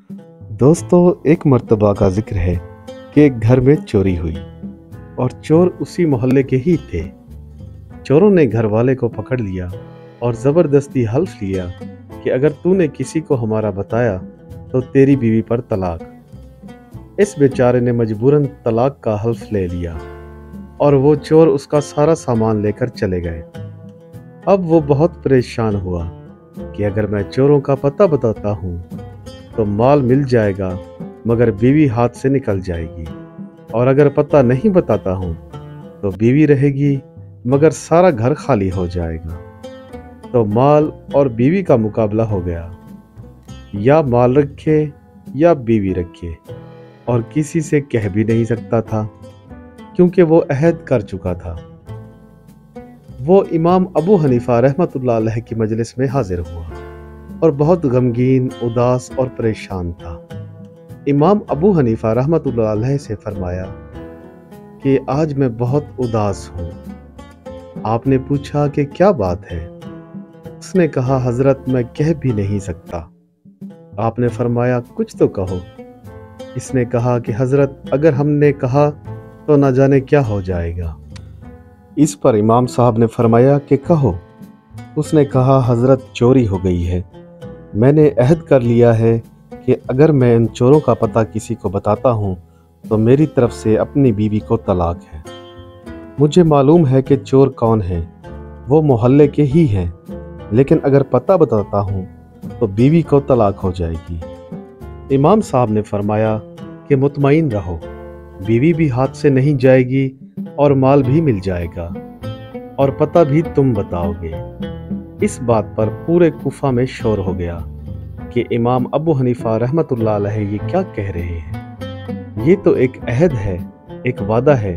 दोस्तों, एक मर्तबा का जिक्र है कि एक घर में चोरी हुई और चोर उसी मोहल्ले के ही थे। चोरों ने घर वाले को पकड़ लिया और ज़बरदस्ती हल्फ लिया कि अगर तूने किसी को हमारा बताया तो तेरी बीवी पर तलाक। इस बेचारे ने मजबूरन तलाक का हल्फ ले लिया और वो चोर उसका सारा सामान लेकर चले गए। अब वो बहुत परेशान हुआ कि अगर मैं चोरों का पता बताता हूँ तो माल मिल जाएगा मगर बीवी हाथ से निकल जाएगी, और अगर पता नहीं बताता हूँ तो बीवी रहेगी मगर सारा घर खाली हो जाएगा। तो माल और बीवी का मुकाबला हो गया, या माल रखे या बीवी रखे, और किसी से कह भी नहीं सकता था क्योंकि वो अहद कर चुका था। वो इमाम अबू हनीफा रहमतुल्लाह अलैह की मजलिस में हाजिर हुआ और बहुत गमगीन, उदास और परेशान था। इमाम अबू हनीफा रहमतुल्लाह अलैह से फरमाया कि आज मैं बहुत उदास हूँ। आपने पूछा कि क्या बात है? उसने कहा, हजरत मैं कह भी नहीं सकता। आपने फरमाया कुछ तो कहो। इसने कहा कि हजरत अगर हमने कहा तो न जाने क्या हो जाएगा। इस पर इमाम साहब ने फरमाया कि कहो। उसने कहा, हजरत चोरी हो गई है। मैंने अहद कर लिया है कि अगर मैं इन चोरों का पता किसी को बताता हूँ तो मेरी तरफ से अपनी बीवी को तलाक है। मुझे मालूम है कि चोर कौन है, वो मोहल्ले के ही हैं, लेकिन अगर पता बताता हूँ तो बीवी को तलाक हो जाएगी। इमाम साहब ने फरमाया कि मुतमईन रहो, बीवी भी हाथ से नहीं जाएगी और माल भी मिल जाएगा, और पता भी तुम बताओगे। इस बात पर पूरे कुफा में शोर हो गया कि इमाम अबू हनीफा रहमतुल्लाह अलैह ये क्या कह रहे हैं। ये तो एक अहद है, एक वादा है,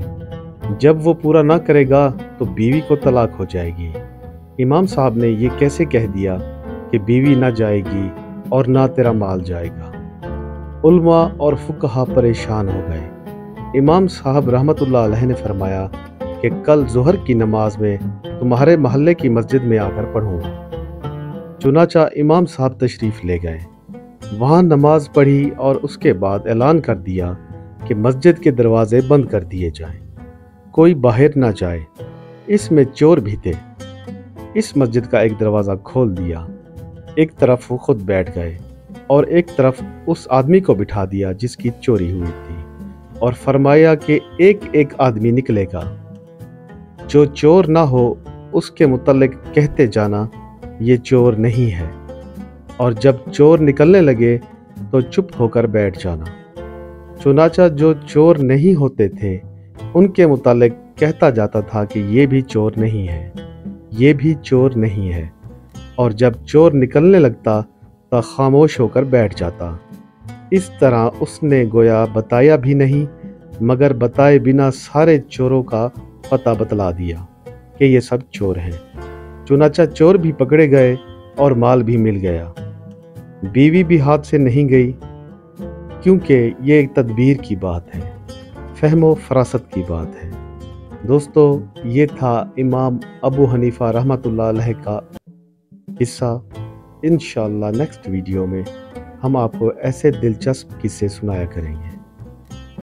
जब वो पूरा ना करेगा तो बीवी को तलाक हो जाएगी। इमाम साहब ने ये कैसे कह दिया कि बीवी ना जाएगी और ना तेरा माल जाएगा। उलमा और फुकहा परेशान हो गए। इमाम साहब रहमतुल्लाह अलैह ने फरमाया कि कल ज़ोहर की नमाज में तुम्हारे महल्ले की मस्जिद में आकर पढ़ूंगा। चुनाचा इमाम साहब तशरीफ़ ले गए, वहाँ नमाज पढ़ी और उसके बाद ऐलान कर दिया कि मस्जिद के दरवाजे बंद कर दिए जाएं, कोई बाहर ना जाए। इसमें चोर भी थे। इस मस्जिद का एक दरवाज़ा खोल दिया, एक तरफ वो खुद बैठ गए और एक तरफ उस आदमी को बिठा दिया जिसकी चोरी हुई थी, और फरमाया कि एक एक आदमी निकलेगा, जो चोर ना हो उसके मुतल्लिक कहते जाना ये चोर नहीं है, और जब चोर निकलने लगे तो चुप होकर बैठ जाना। चुनाचा जो चोर नहीं होते थे उनके मुतालिक कहता जाता था कि ये भी चोर नहीं है, ये भी चोर नहीं है, और जब चोर निकलने लगता तो खामोश होकर बैठ जाता। इस तरह उसने गोया बताया भी नहीं मगर बताए बिना सारे चोरों का पता बतला दिया कि ये सब चोर हैं। चुनाचा चोर भी पकड़े गए और माल भी मिल गया। बीवी भी हाथ से नहीं गई, क्योंकि ये एक तदबीर की बात है, फहमो फरासत की बात है। दोस्तों, ये था इमाम अबू हनीफा रहमतुल्लाह अलैह का किस्सा। इंशाअल्लाह नेक्स्ट वीडियो में हम आपको ऐसे दिलचस्प किस्से सुनाया करेंगे।